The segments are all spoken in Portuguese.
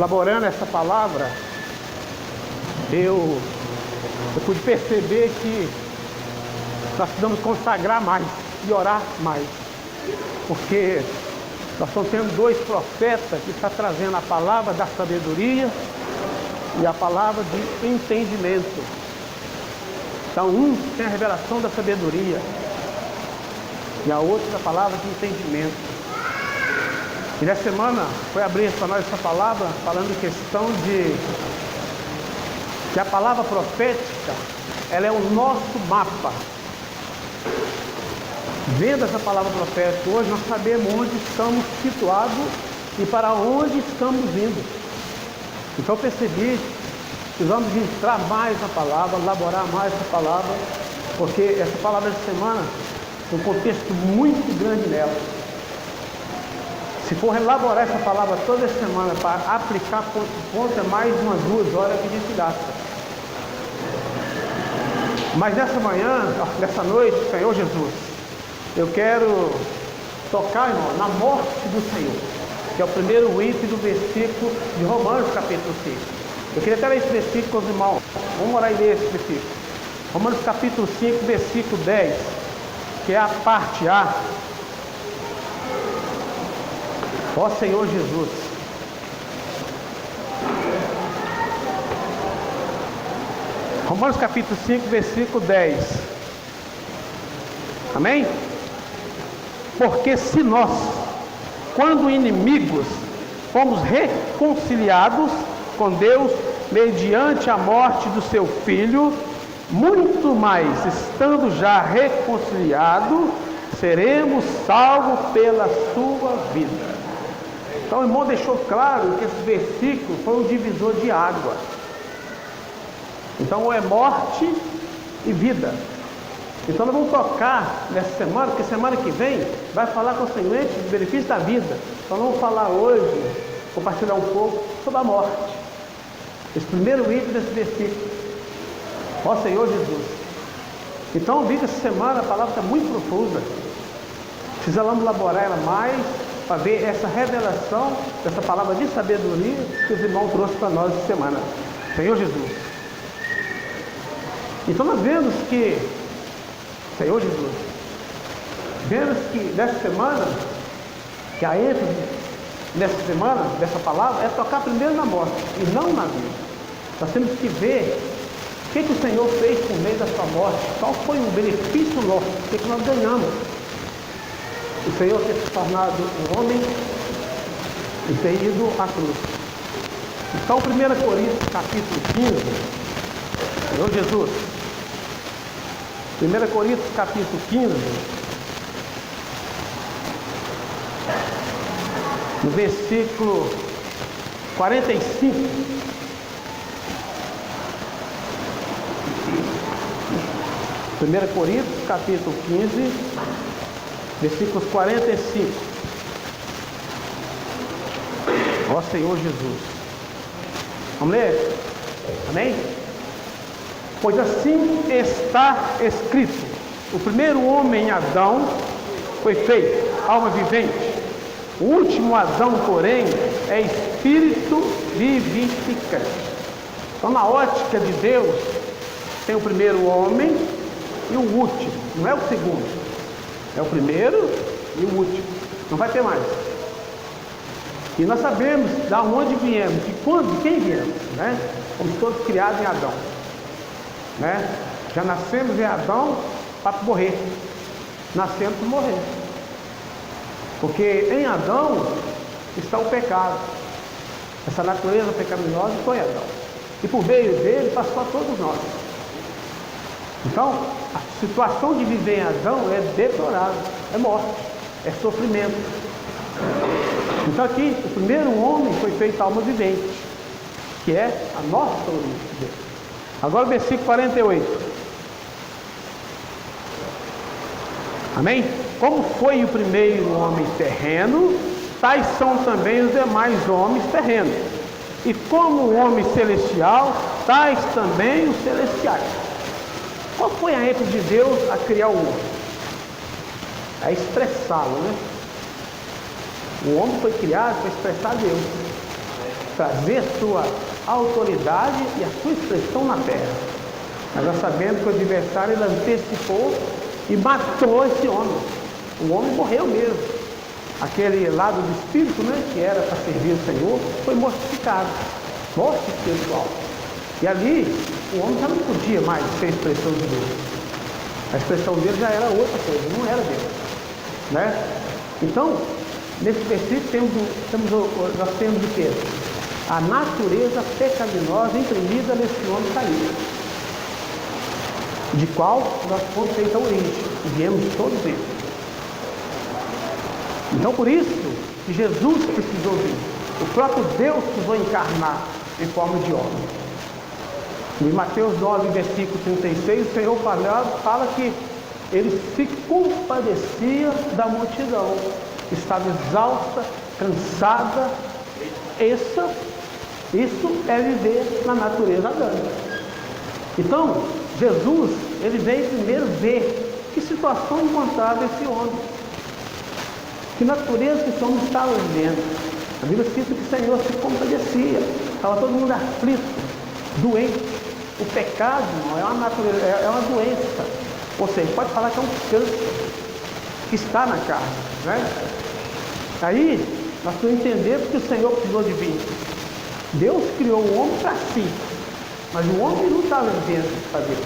elaborando essa palavra, eu pude perceber que nós precisamos consagrar mais e orar mais, porque nós estamos tendo dois profetas que estão trazendo a palavra da sabedoria e a palavra de entendimento. Então, um tem a revelação da sabedoria e a outra a palavra de entendimento. E nessa semana foi abrir para nós essa palavra falando em questão de que a palavra profética, ela é o nosso mapa. Vendo essa palavra profética hoje, nós sabemos onde estamos situados e para onde estamos indo. Então eu percebi que precisamos entrar mais na palavra, elaborar mais essa palavra, porque essa palavra de semana tem um contexto muito grande nela. Se for elaborar essa palavra toda semana para aplicar ponto por ponto, é mais umas 2 horas que a gente gasta. Mas nessa manhã, nessa noite, Senhor Jesus, eu quero tocar, irmão, na morte do Senhor, que é o primeiro item do versículo de Romanos capítulo 5. Eu queria até ler esse versículo com os irmãos. Vamos orar e ler esse versículo. Romanos capítulo 5, versículo 10, que é a parte A. Ó Senhor Jesus, Romanos capítulo 5, versículo 10. Amém? Porque se nós, quando inimigos, fomos reconciliados com Deus mediante a morte do seu Filho, muito mais, estando já reconciliados, seremos salvos pela sua vida. Então o irmão deixou claro que esse versículo foi um divisor de água. Então é morte e vida. Então nós vamos tocar nessa semana, porque semana que vem vai falar consequentemente do benefício da vida. Então nós vamos falar hoje, compartilhar um pouco sobre a morte. Esse primeiro item desse versículo. Ó Senhor Jesus. Então vi que essa semana a palavra está muito profunda. Precisamos elaborar ela mais para ver essa revelação dessa palavra de sabedoria que os irmãos trouxeram para nós essa semana. Senhor Jesus. Então nós vemos que, Senhor Jesus, vemos que nessa semana, que a ênfase nessa semana, dessa palavra, é tocar primeiro na morte e não na vida. Nós temos que ver o que o Senhor fez por meio da sua morte, qual foi o benefício nosso, o que nós ganhamos. O Senhor ter se tornado um homem e ter ido à cruz. Então 1 Coríntios capítulo 15, Senhor Jesus, 1 Coríntios capítulo 15, no versículo 45, Primeira Coríntios capítulo 15, versículos 45. Ó Senhor Jesus. Vamos ler? Amém? Pois assim está escrito: o primeiro homem, Adão, foi feito alma vivente. O último Adão, porém, é espírito vivificante. Então, na ótica de Deus, tem o primeiro homem e o último. Não é o segundo. É o primeiro e o último. Não vai ter mais. E nós sabemos de onde viemos, de quando, de quem viemos, né? Fomos todos criados em Adão, né? Já nascemos em Adão para morrer. Nascemos para morrer. Porque em Adão está o pecado. Essa natureza pecaminosa foi em Adão. E por meio dele passou a todos nós. Então, a situação de viver em Adão é deplorável, é morte, é sofrimento. Então aqui, o primeiro homem foi feito alma vivente, que é a nossa origem. Agora o versículo 48. Amém? Como foi o primeiro homem terreno, tais são também os demais homens terrenos. E como o homem celestial, tais também os celestiais. Qual foi a ênfase de Deus a criar o homem? A expressá-lo, né? O homem foi criado para expressar Deus. trazer sua autoridade e a sua expressão na terra. Mas nós sabemos que o adversário ele antecipou e matou esse homem. O homem morreu mesmo. Aquele lado do espírito, né, que era para servir o Senhor, foi mortificado. Morte espiritual. E ali, o homem já não podia mais ser a expressão de Deus. A expressão dele já era outra coisa, não era Deus. Né? Então, nesse versículo nós temos o quê? A natureza pecaminosa imprimida nesse homem caído, de qual nós fomos feitos a origem, e viemos todos eles. Então, por isso que Jesus precisou vir. O próprio Deus precisou encarnar em forma de homem. Em Mateus 9, versículo 36, o Senhor fala que ele se compadecia da multidão. Estava exausta, cansada. Isso é viver na natureza adâmica. Então, Jesus, ele veio primeiro ver que situação encontrava esse homem. Que natureza que esse homem estava vivendo. A Bíblia cita que o Senhor se compadecia. Estava todo mundo aflito, doente. O pecado não é uma natureza, é uma doença. Ou seja, pode falar que é um câncer que está na carne. Né? Aí, nós precisamos entender porque o Senhor precisou de vir. Deus criou o homem para si, mas o homem não estava vivendo para Deus.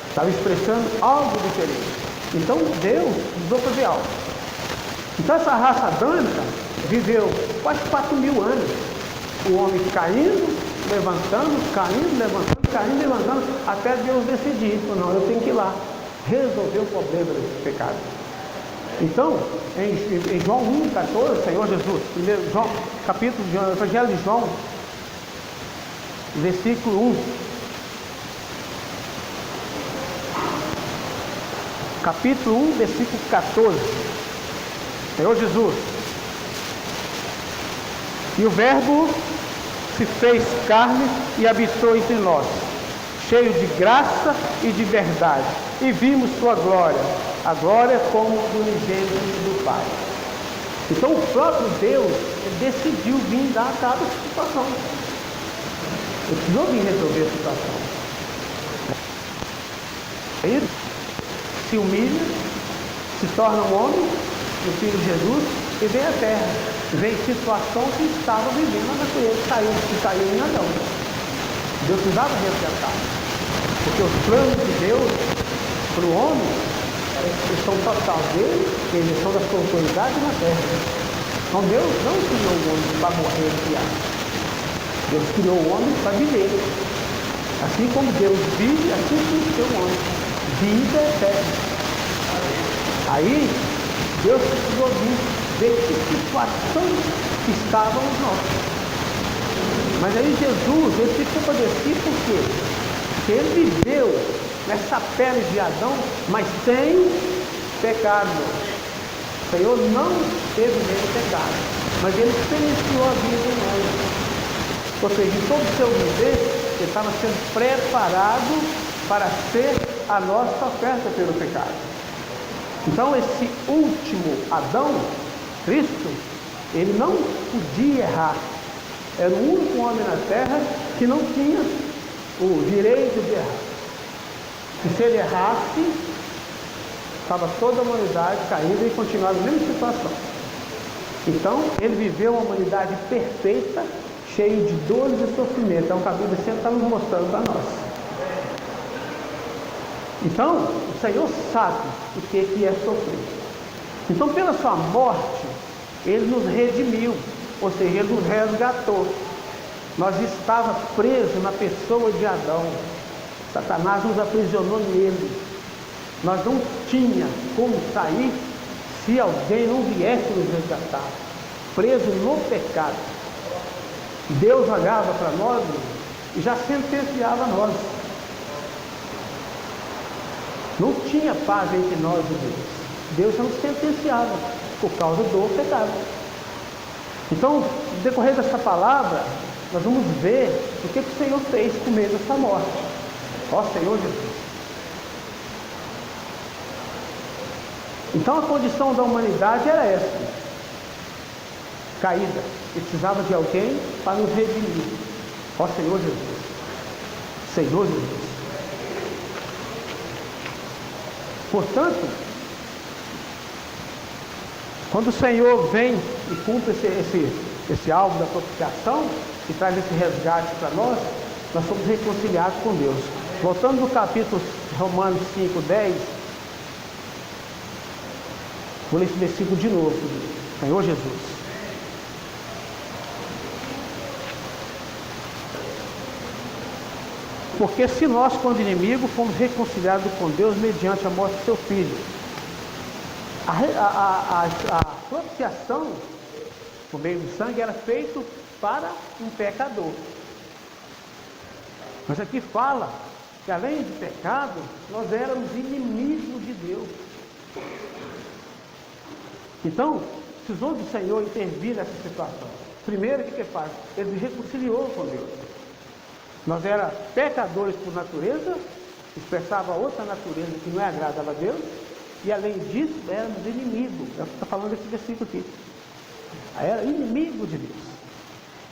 Estava expressando algo diferente. Então, Deus precisou fazer algo. Então, essa raça adâmica viveu quase 4.000 anos. O homem caindo, levantando, caindo, levantando, caindo, levantando, até Deus decidir. Não, eu tenho que ir lá resolver o problema desse pecado. Então, em João 1,14, Senhor Jesus, capítulo de Evangelho de João, versículo 1. Capítulo 1, versículo 14. Senhor Jesus. E o Verbo se fez carne e habitou entre nós, cheio de graça e de verdade, e vimos sua glória, a glória como do unigênito do Pai. Então o próprio Deus decidiu vir dar a cada situação. Ele precisou vir resolver a situação. Ele se humilha, se torna um homem, o Filho de Jesus, e vem à terra. Vem situação que estava vivendo na natureza, que caiu em Adão. Deus precisava resgatar. Porque os planos de Deus para o homem era a expressão total dele, a eleição da sua autoridade na terra. Então Deus não criou o homem para morrer e criar. Deus criou o homem para viver. Assim como Deus vive, assim tem que ser o homem. Vida eterna. Aí, Deus precisou vir ver que situação que estávamos nós. Mas aí Jesus, ele se compadecia por quê? Porque ele viveu nessa pele de Adão, mas sem pecado. O Senhor não teve nele pecado, mas ele experienciou a vida em nós. Ou seja, em todo o seu viver, ele estava sendo preparado para ser a nossa oferta pelo pecado. Então esse último Adão, Cristo, ele não podia errar. Era o único homem na terra que não tinha o direito de errar. E se ele errasse, estava toda a humanidade caída e continuava na mesma situação. Então, ele viveu uma humanidade perfeita, cheia de dores e sofrimento. É o que a Bíblia sempre está nos mostrando para nós. Então, o Senhor sabe o que é sofrer. Então, pela sua morte, ele nos redimiu, ou seja, ele nos resgatou. Nós estávamos presos na pessoa de Adão. Satanás nos aprisionou nele. Nós não tínhamos como sair se alguém não viesse nos resgatar. Preso no pecado. Deus olhava para nós e já sentenciava nós. Não tinha paz entre nós e Deus. Deus já nos sentenciava por causa do pecado. Então, no decorrer dessa palavra, nós vamos ver o que o Senhor fez com medo dessa morte. Ó Senhor Jesus. Então a condição da humanidade era essa. caída e precisava de alguém para nos redimir. Ó Senhor Jesus, Senhor Jesus. Portanto, quando o Senhor vem e cumpre esse alvo da propiciação e traz esse resgate para nós somos reconciliados com Deus. Voltando no capítulo Romanos 5:10, vou ler esse versículo de novo. Senhor Jesus. Porque se nós, quando inimigo, fomos reconciliados com Deus mediante a morte do seu Filho. A propiciação por meio do sangue era feito para um pecador. Mas aqui fala que além de pecado, nós éramos inimigos de Deus. Então, precisou do Senhor intervir nessa situação. Primeiro, o que ele faz? Ele nos reconciliou com Deus. Nós éramos pecadores por natureza, expressava outra natureza que não agradava a Deus, e além disso, éramos inimigos. É o que está falando esse versículo aqui. Era inimigo de Deus.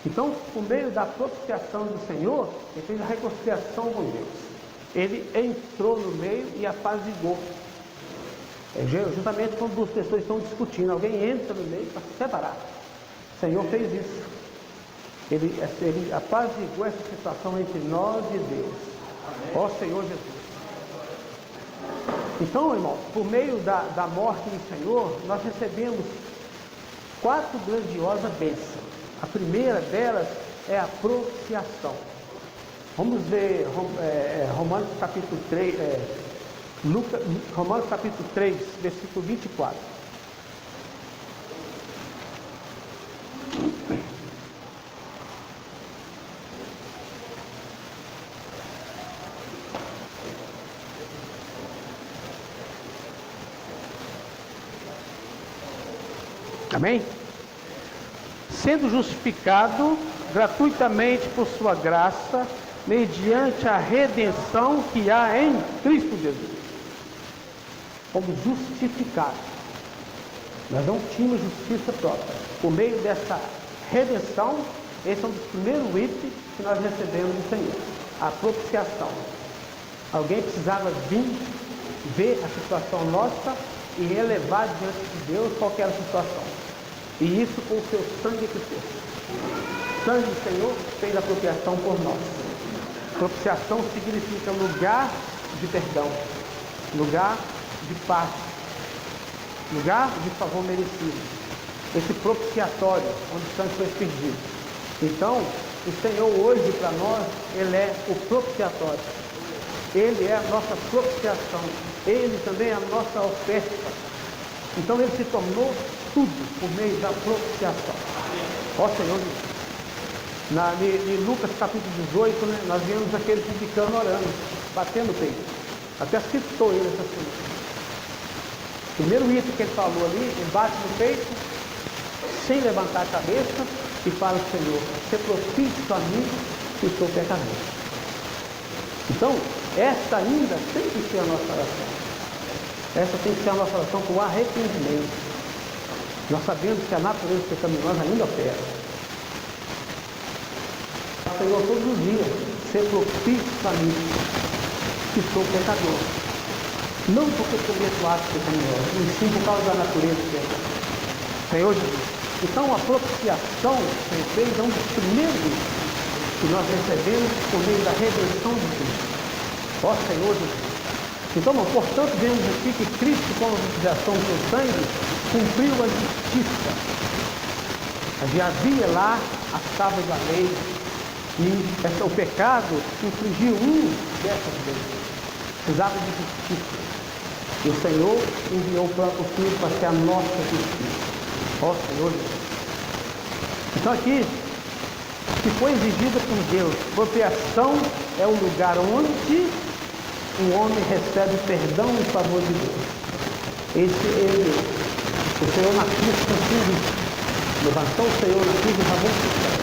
Então, por meio da propiciação do Senhor, ele fez a reconciliação com Deus. Ele entrou no meio e apaziguou. Justamente quando duas pessoas estão discutindo, alguém entra no meio para se separar. O Senhor fez isso. Ele apaziguou essa situação entre nós e Deus. Ó Senhor Jesus. Então, irmão, por meio da morte do Senhor, nós recebemos 4 grandiosas bênçãos. A primeira delas é a propiciação. Vamos ver Romanos capítulo 3, Romanos capítulo 3, versículo 24. Amém? Sendo justificado gratuitamente por sua graça, mediante a redenção que há em Cristo Jesus. Fomos justificados. Nós não tínhamos justiça própria. Por meio dessa redenção, esse é um dos primeiros itens que nós recebemos do Senhor. A propiciação. Alguém precisava vir ver a situação nossa e relevar diante de Deus qualquer situação. E isso com o seu sangue que fez. O sangue do Senhor fez a propiciação por nós. Propiciação significa lugar de perdão, lugar de paz, lugar de favor merecido. Esse propiciatório, onde o sangue foi perdido. Então, o Senhor hoje para nós, Ele é o propiciatório. Ele é a nossa propiciação. Ele também é a nossa oferta. Então Ele se tornou tudo por meio da propiciação. Ó Senhor, em Lucas capítulo 18, né, nós vemos aquele publicano orando, batendo o peito. Até citou ele essa semana. O primeiro item que ele falou ali, ele bate no peito, sem levantar a cabeça, e fala ao Senhor: "Se propício a mim, que sou pecador." Então, esta ainda tem que ser a nossa oração. Essa tem que ser a nossa oração com arrependimento. Nós sabemos que a natureza pecaminosa ainda opera. Senhor, todos os dias, ser propício a mim, que sou pecador. Não porque cometo atos pecaminosos, mas sim por causa da natureza pecaminosa. Senhor Jesus. Então, a propiciação, Senhor, é um dos primeiros que nós recebemos por meio da redenção de Cristo. Ó Senhor Jesus. Então, portanto, vemos aqui que Cristo, com a propiciação do seu sangue, cumpriu a justiça. Havia lá as tábuas da lei, e o pecado infringiu dessas leis. Precisava de justiça. E o Senhor enviou o próprio Filho para ser a nossa justiça. Ó Senhor Jesus. Então aqui, que foi exigida por Deus, propiciação é o lugar onde um homem recebe perdão em favor de Deus. O Senhor na cruz cumpriu isso. Levantou o Senhor na cruz e derramou o sangue.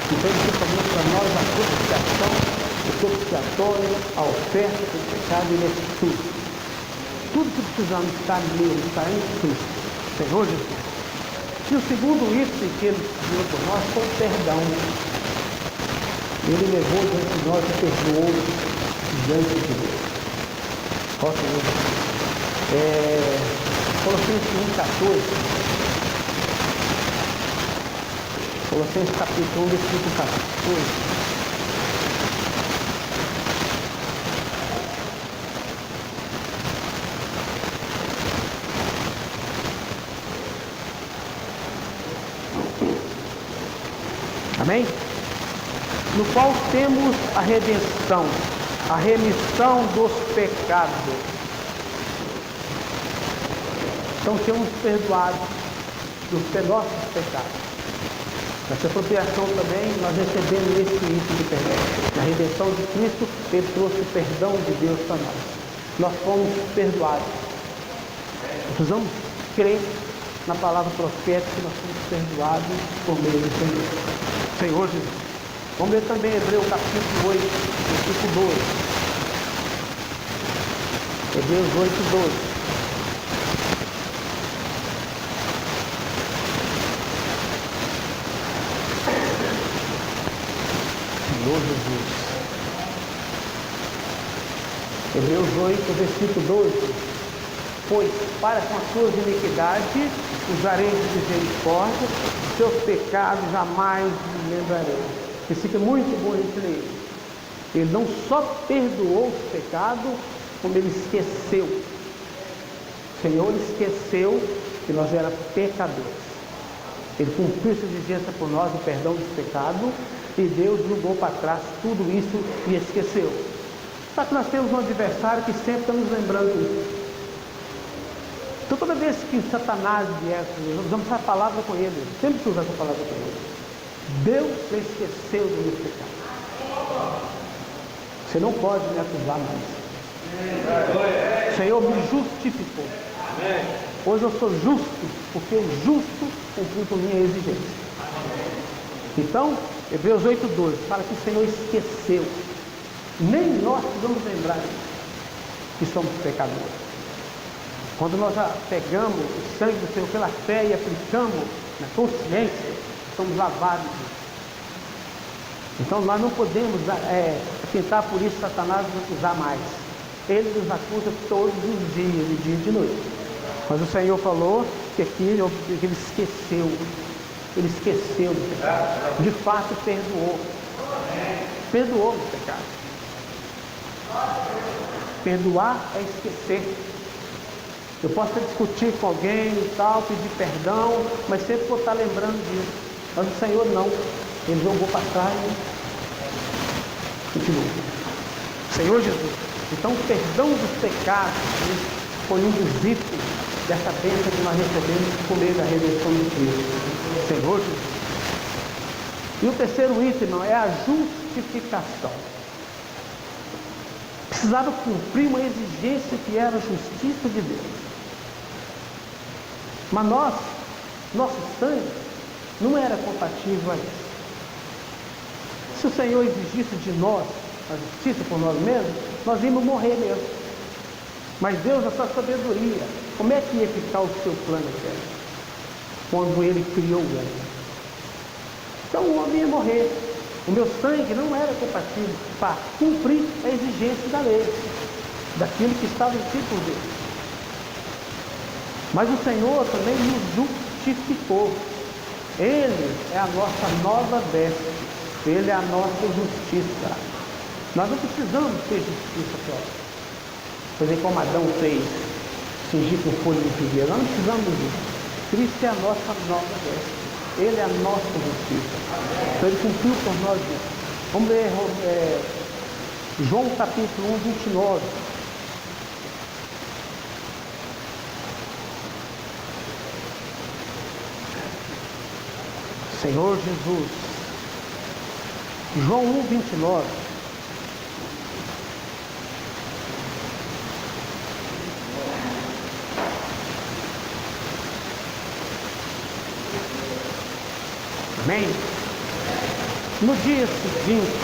Então ele se tornou para nós a propiciação, o propiciatório, a oferta pelo pecado, ele é tudo. Tudo que precisamos está nele, está em Cristo. Senhor Jesus. E o segundo item que ele deu por nós foi o perdão. Ele levou diante de nós e perdoou diante de Deus. Posso ler? Colossenses 1,14. Colossenses capítulo 1, versículo 14. Amém? No qual temos a redenção, a remissão dos pecados. Então temos perdoado dos nossos pecados. Nessa apropriação também nós recebemos esse item de perdão. Na redenção de Cristo, Ele trouxe o perdão de Deus para nós. Nós fomos perdoados. Precisamos crer na palavra profética que nós somos perdoados por meio do Senhor Jesus. Vamos ler também Hebreus capítulo 8, versículo 12. Hebreus 8, 12. Senhor Jesus. Hebreus 8, versículo 12. Pois para com as suas iniquidades usarei de misericórdia, seus pecados jamais me lembrarei. Versículo muito bonito nele. Ele não só perdoou os pecados, como ele esqueceu. O Senhor esqueceu que nós éramos pecadores. Ele cumpriu essa exigência por nós, o perdão dos pecados, e Deus jogou para trás tudo isso e esqueceu. Só que nós temos um adversário que sempre está nos lembrando isso. Então toda vez que Satanás vier, nós vamos usar a palavra com ele, sempre que usar essa palavra com ele. Deus esqueceu do meu pecado. Você não pode me acusar mais. O Senhor me justificou. Hoje eu sou justo, porque o justo cumpriu com minha exigência. Então, Hebreus 8,12 fala que o Senhor esqueceu. Nem nós precisamos lembrar que somos pecadores. Quando nós já pegamos o sangue do Senhor pela fé e aplicamos na consciência, somos lavados. Então nós não podemos tentar por isso Satanás nos acusar mais. Ele nos acusa todos os dias, de dia e de noite. Mas o Senhor falou que aqui ele esqueceu. Ele esqueceu do pecado. De fato perdoou. Perdoou o pecado. Perdoar é esquecer. Eu posso discutir com alguém e tal, pedir perdão, mas sempre vou estar lembrando disso. Mas o Senhor não. Ele jogou para trás e continua. Senhor Jesus. Então o perdão dos pecados foi um dos itens dessa bênção que nós recebemos por meio da redenção de Cristo. Senhor Jesus. E o terceiro item, irmão, é a justificação. Precisava cumprir uma exigência que era a justiça de Deus. Mas nosso sangue não era compatível a isso. Se o Senhor exigisse de nós a justiça por nós mesmos, nós íamos morrer mesmo. Mas Deus, na sua sabedoria, como é que ia ficar o seu plano eterno? Quando Ele criou o homem. Então o homem ia morrer. O meu sangue não era compatível para cumprir a exigência da lei, daquilo que estava escrito por Deus. Mas o Senhor também nos justificou. Ele é a nossa nova veste. Ele é a nossa justiça. Nós não precisamos ter justiça própria. Fazer como Adão fez, cingir com folha de figueira. Nós não precisamos disso. Cristo é a nossa nova veste. Ele é a nossa justiça. Então Ele cumpriu por nós isso. Vamos ler João capítulo 1, 29. Senhor Jesus. João 1, 29. Amém? No dia seguinte,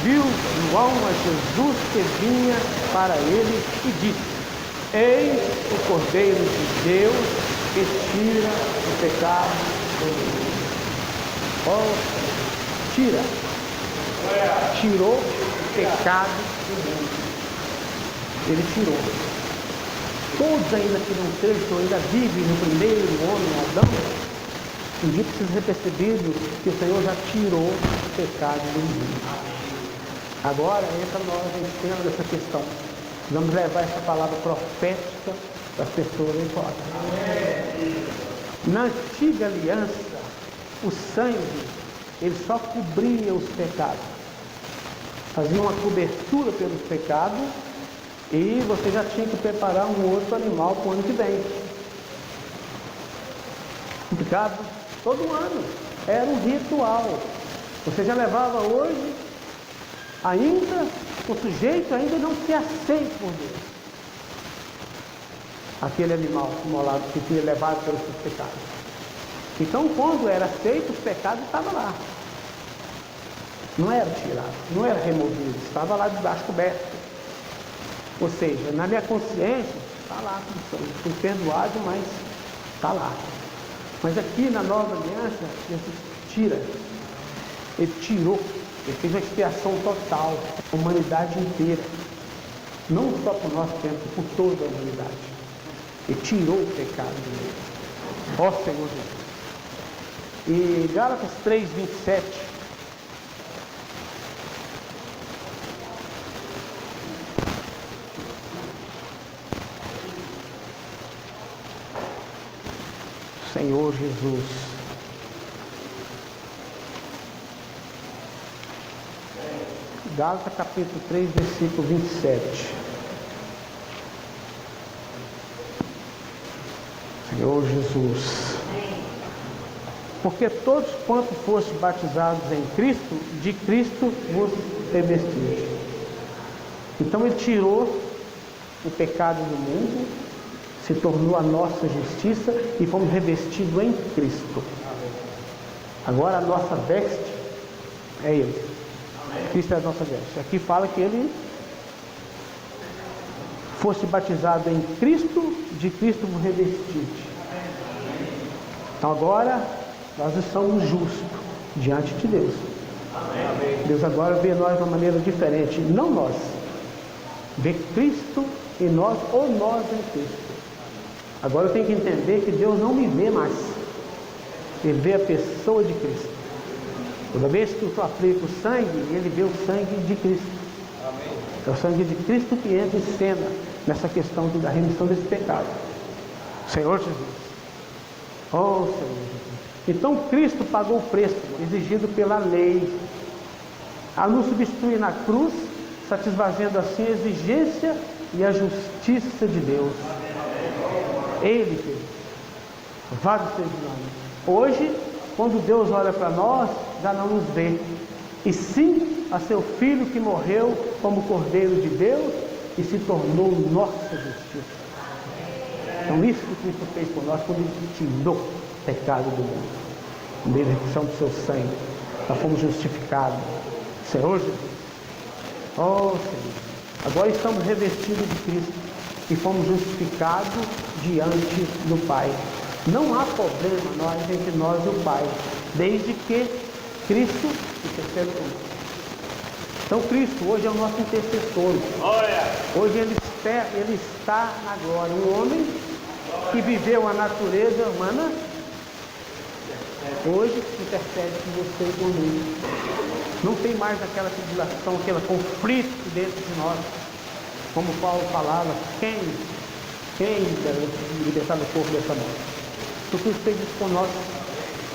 viu João a Jesus que vinha para ele e disse: Eis o Cordeiro de Deus que tira o pecado Tirou o pecado do mundo. Ele tirou. Todos ainda que não cristão ainda vivem no primeiro homem, Adão, um dia precisa ser percebido que o Senhor já tirou o pecado do mundo. Agora entra nós em cena dessa questão. Vamos levar essa palavra profética das pessoas em fora. Na antiga aliança, o sangue, ele só cobria os pecados. Fazia uma cobertura pelos pecados e você já tinha que preparar um outro animal para o ano que vem. Complicado? Todo ano. Era um ritual. Você já levava hoje, ainda, o sujeito ainda não se aceita por Deus. Aquele animal imolado que tinha levado pelos seus pecados. Então, quando era aceito, os pecados estavam lá. Não era tirado, não era removido, estava lá debaixo coberto. Ou seja, na minha consciência, está lá, fui perdoado, mas está lá. Mas aqui na nova aliança, Jesus tira. Ele tirou, ele fez uma expiação total, a humanidade inteira. Não só por nosso tempo, por toda a humanidade. Ele tirou o pecado do mundo. Ó Senhor Jesus. E Gálatas 3:27. Senhor Jesus. Gálatas capítulo 3, versículo 27. Senhor Jesus. Porque todos quantos foste batizados em Cristo, de Cristo vos revestis. Então ele tirou o pecado do mundo, se tornou a nossa justiça e fomos revestidos em Cristo. Agora a nossa veste é Ele. Cristo é a nossa veste. Aqui fala que Ele fosse batizado em Cristo, de Cristo vos revestiste. Então agora nós estamos justos diante de Deus. Deus agora vê nós de uma maneira diferente. Não nós. Vê Cristo em nós ou nós em Cristo. Agora eu tenho que entender que Deus não me vê mais. Ele vê a pessoa de Cristo. Toda vez que eu aplico o sangue, ele vê o sangue de Cristo. Amém. É o sangue de Cristo que entra em cena nessa questão da remissão desse pecado. Senhor Jesus. Oh Senhor Jesus. Então Cristo pagou o preço exigido pela lei, a nos substituir na cruz, satisfazendo assim a exigência e a justiça de Deus. Ele fez vários seres humanos. Hoje, quando Deus olha para nós, já não nos vê, e sim a seu Filho que morreu como Cordeiro de Deus e se tornou nossa justiça. Então isso que Cristo fez por nós, quando Ele tirou o pecado do mundo, com a execução do seu sangue, nós fomos justificados. Senhor Jesus, oh Senhor, agora estamos revestidos de Cristo e fomos justificados diante do Pai. Não há problema entre nós e o Pai, desde que Cristo interceda conosco. Então Cristo hoje é o nosso intercessor. Hoje ele está na glória. Um homem que viveu a natureza humana, hoje intercede com você e comigo. Não tem mais aquela tribulação, aquele conflito dentro de nós. Como Paulo falava, quem libertar do corpo dessa morte? O Cristo fez isso com nós.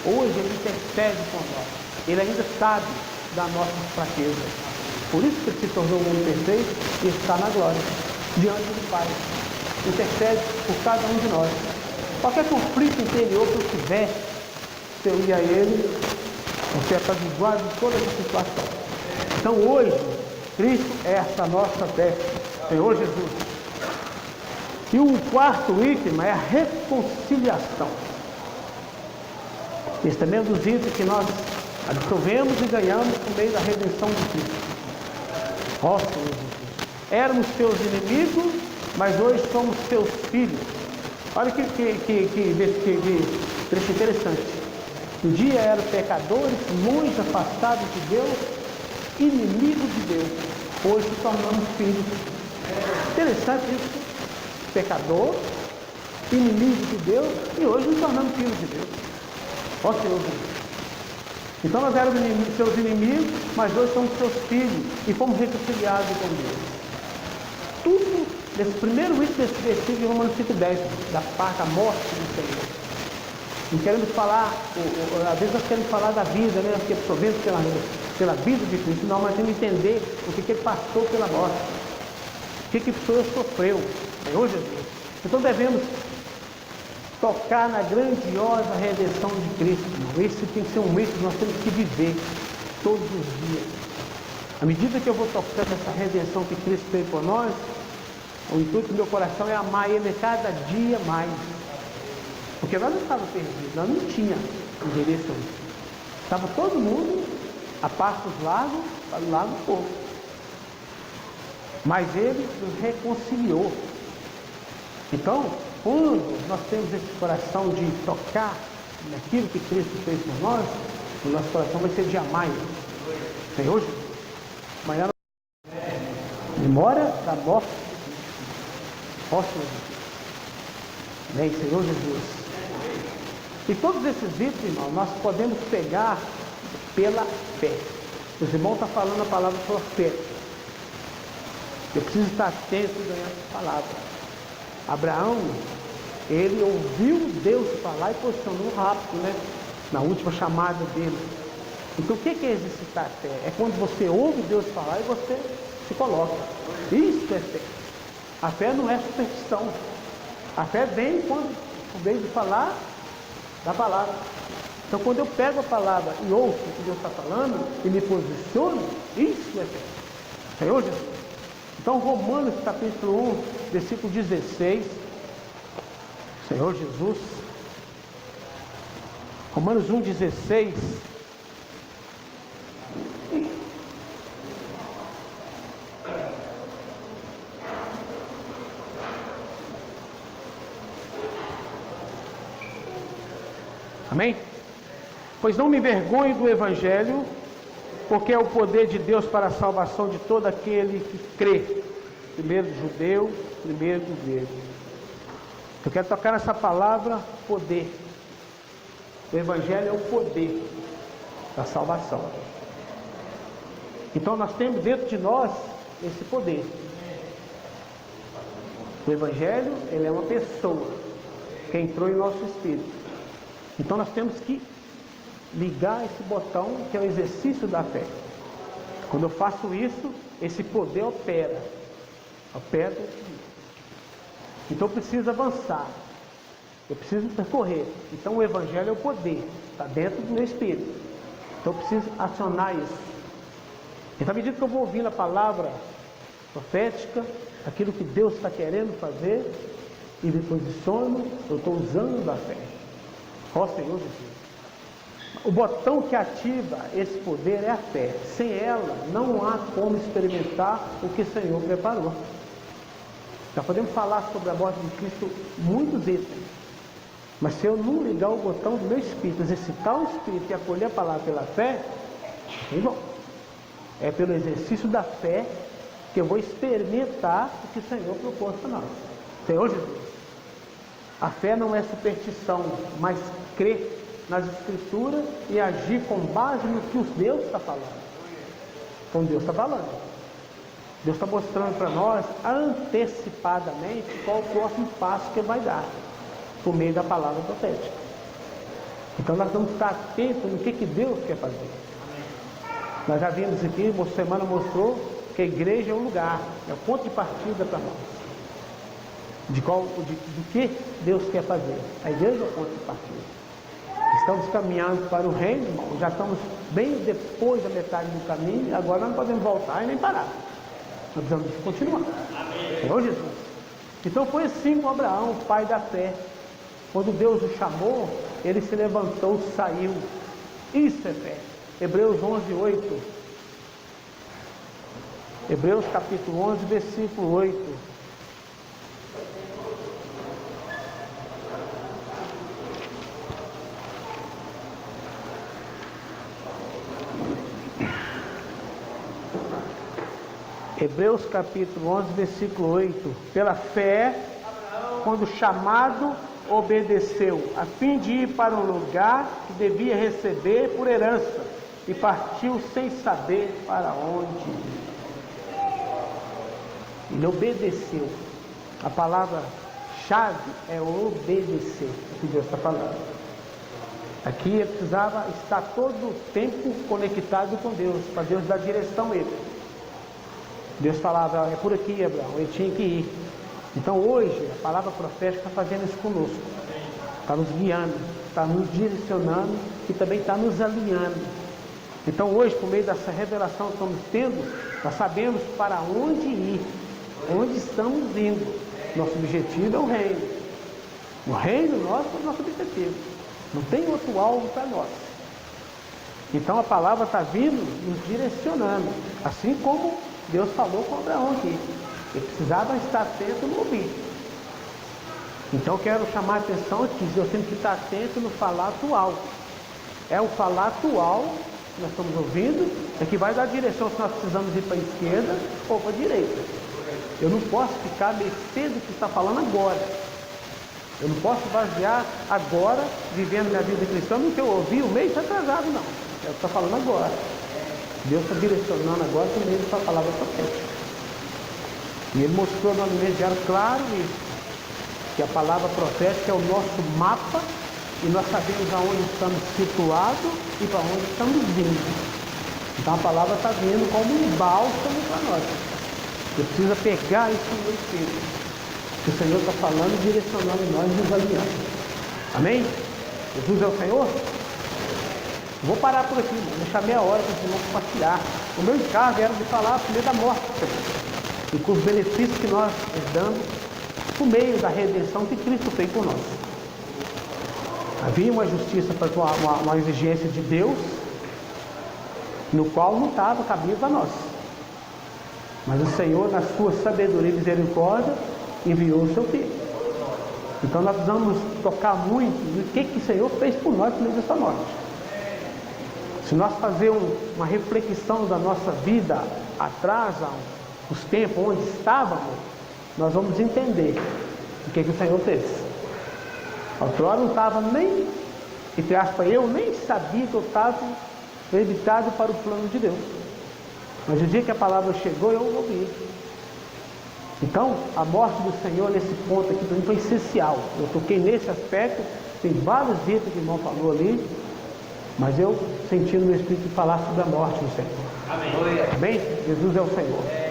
Hoje ele intercede com nós. Ele ainda sabe da nossa fraqueza. Por isso que ele se tornou um homem perfeito e está na glória, diante do Pai. Intercede por cada um de nós. Qualquer conflito interior que eu tiver, se eu ir a Ele, você é apaziguado de toda essa situação. Então hoje, Cristo é essa nossa veste, Senhor Jesus. E o quarto item é a reconciliação. Esse também é um dos itens que nós absorvemos e ganhamos por meio da redenção de Cristo. Ó Senhor Jesus. Éramos seus inimigos, mas hoje somos seus filhos. Olha que trecho interessante. Um dia eram pecadores, longe, afastados de Deus, inimigos de Deus. Hoje nos tornamos filhos. Interessante isso. Pecador, inimigo de Deus, e hoje nos tornamos filhos de Deus. Ó Senhor Jesus. Então nós éramos seus inimigos, mas hoje somos seus filhos e fomos reconciliados com Deus. Tudo nesse primeiro item desse versículo de Romanos 5,10, da parte da morte do Senhor. Não queremos falar, às vezes nós queremos falar da vida, né? Porque absorvemos pela vida de Cristo, não, mas temos que entender o que ele passou pela morte, o que o Senhor sofreu, Senhor Jesus. Então devemos tocar na grandiosa redenção de Cristo, irmão. Esse tem que ser um eixo que nós temos que viver todos os dias. À medida que eu vou tocando essa redenção que Cristo fez por nós, o intuito do meu coração é amar Ele cada dia mais. Porque nós não estávamos perdidos, nós não tínhamos endereço. Estava todo mundo a passos largos, para o lado do povo. Mas Ele nos reconciliou. Então, quando nós temos esse coração de tocar naquilo que Cristo fez por nós, o nosso coração vai ser de amar Ele. Senhor Jesus, amanhã memória da morte. Ó Senhor Jesus. Amém, Senhor Jesus. E todos esses itens, irmão, nós podemos pegar pela fé. Os irmãos estão falando a palavra profética. Eu preciso estar atento e ganhar essa palavra. Abraão, ele ouviu Deus falar e posicionou rápido, né? Na última chamada dele. Então o que é exercitar a fé? É quando você ouve Deus falar e você se coloca. Isso é fé. A fé não é superstição. A fé vem quando, por vez de falar da palavra. Então quando eu pego a palavra e ouço o que Deus está falando e me posiciono, isso é fé. Senhor Jesus. Então Romanos capítulo 1, versículo 16. Senhor Jesus. Romanos 1, 16. Amém? Pois não me envergonhe do Evangelho, porque é o poder de Deus para a salvação de todo aquele que crê, primeiro do judeu, primeiro do grego. Eu quero tocar nessa palavra poder. O Evangelho é o poder da salvação. Então nós temos dentro de nós esse poder. O Evangelho, ele é uma pessoa que entrou em nosso espírito. Então nós temos que ligar esse botão que é o exercício da fé. Quando eu faço isso, esse poder opera dentro de mim. Então eu preciso avançar, eu preciso percorrer. Então o Evangelho é o poder, está dentro do meu espírito. Então eu preciso acionar isso. Então à medida que eu vou ouvindo a palavra profética, aquilo que Deus está querendo fazer, e me posiciono, eu estou usando a fé. Ó Senhor Jesus. O botão que ativa esse poder é a fé. Sem ela, não há como experimentar o que o Senhor preparou. Já podemos falar sobre a morte de Cristo muitos itens. Mas se eu não ligar o botão do meu espírito, exercitar o espírito e acolher a palavra pela fé, irmão, é pelo exercício da fé que eu vou experimentar o que o Senhor propôs para nós. Senhor Jesus. A fé não é superstição, mas crer nas Escrituras e agir com base no que Deus está falando. Então Deus está falando. Deus está mostrando para nós antecipadamente qual o próximo passo que Ele vai dar, por meio da palavra profética. Então nós vamos estar atentos no que Deus quer fazer. Nós já vimos aqui, a semana mostrou que a igreja é um lugar, é o ponto de partida para nós. Do que Deus quer fazer. A igreja é o ponto de partida. Estamos caminhando para o reino, irmão. Já estamos bem depois da metade do caminho. Agora nós não podemos voltar e nem parar. Nós precisamos continuar. Senhor Jesus. Então foi assim com Abraão, o pai da fé. Quando Deus o chamou, ele se levantou, saiu. Isso é fé. Hebreus 11, 8. Hebreus capítulo 11, versículo 8. Hebreus capítulo 11, versículo 8. Pela fé, quando chamado, obedeceu, a fim de ir para um lugar que devia receber por herança, e partiu sem saber para onde ir. Ele obedeceu. A palavra-chave é obedecer, o que Deus está falando. Aqui ele precisava estar todo o tempo conectado com Deus, para Deus dar direção a ele. Deus falava, é por aqui, Abraão, ele tinha que ir. Então hoje, a palavra profética está fazendo isso conosco. Está nos guiando, está nos direcionando e também está nos alinhando. Então hoje, por meio dessa revelação que estamos tendo, nós sabemos para onde ir, onde estamos indo. Nosso objetivo é o reino. O reino nosso é o nosso objetivo. Não tem outro alvo para nós. Então a palavra está vindo nos direcionando. Assim como Deus falou com Abraão aqui. Ele precisava estar atento no ouvir. Então eu quero chamar a atenção aqui. Eu tenho que estar atento no falar atual. É o falar atual que nós estamos ouvindo, é que vai dar a direção se nós precisamos ir para a esquerda ou para a direita. Eu não posso ficar à mercê do que está falando agora. Eu não posso basear agora, vivendo minha vida cristã, no que eu ouvi o mês atrasado, não. É o que está falando agora. Deus está direcionando agora por meio dessa palavra profética. E Ele mostrou no mês de ano claro isso, que a palavra profética é o nosso mapa, e nós sabemos aonde estamos situados e para onde estamos vindo. Então a palavra está vindo como um bálsamo para nós. Você precisa pegar isso no meu espírito. O Senhor está falando e direcionando nós e nos alinhando. Amém? Jesus é o Senhor? Vou parar por aqui, deixar meia hora para os irmãos compartilhar. O meu encargo era de falar por meio da morte, e com os benefícios que nós herdamos por meio da redenção que Cristo fez por nós. Havia uma justiça, uma exigência de Deus, no qual não estava cabível a nós. Mas o Senhor, na sua sabedoria e misericórdia, enviou o seu Filho. Então nós precisamos tocar muito no que o Senhor fez por nós por meio dessa morte. Se nós fazermos uma reflexão da nossa vida atrás, os tempos onde estávamos, nós vamos entender o que o Senhor fez. Outrora não estava nem, entre aspas, eu nem sabia que eu estava habilitado para o plano de Deus. Mas o dia que a palavra chegou, eu ouvi. Então, a morte do Senhor nesse ponto aqui para mim foi essencial. Eu toquei nesse aspecto, tem vários itens que o irmão falou ali, mas eu senti no meu espírito falar sobre a morte do Senhor. Amém? Amém? Jesus é o Senhor.